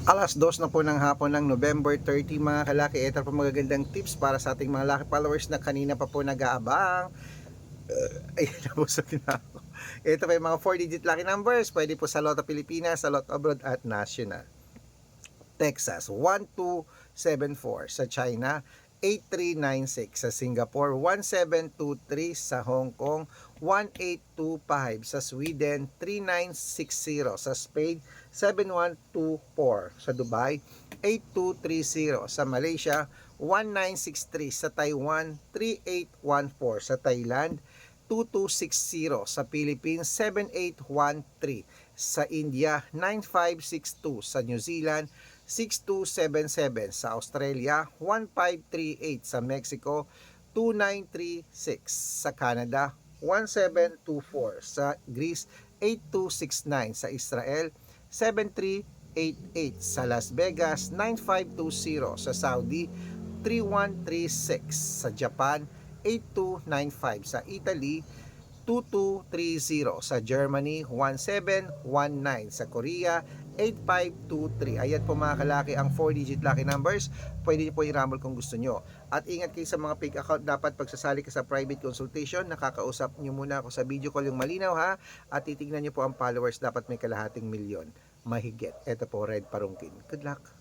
2:00 na po ng hapon ng November 30 mga kalaki. Ito po magagandang tips para sa ating mga lucky followers na kanina pa po nag-aabang. Ayun, nabusog na ako. Ito pa yung mga 4-digit lucky numbers. Pwede po sa Lotto Pilipinas, sa Lotto Abroad at National. Texas 1274, sa China 8396, sa Singapore 1723, sa Hong Kong 1825, sa Sweden 3960, sa Spain 7124, sa Dubai 8230, sa Malaysia 1963, sa Taiwan 3814, sa Thailand 2260, sa Philippines 7813, sa India 9562, sa New Zealand 6277, sa Australia 1538, sa Mexico 2936, sa Canada 1724, sa Greece 8269, sa Israel 7388, sa Las Vegas 9520, sa Saudi 3136, sa Japan 8295, sa Italy 2230, sa Germany 1719, sa Korea 8523. Ayan po mga kalaki ang 4-digit lucky numbers. Pwede niyo po i-rumble kung gusto nyo. At ingat kayo sa mga fake account. Dapat pagsasali ka sa private consultation, nakakausap nyo muna ako sa video call yung malinaw ha. At titignan nyo po ang followers. Dapat may kalahating milyon mahigit. Ito po, Red Parungkin. Good luck.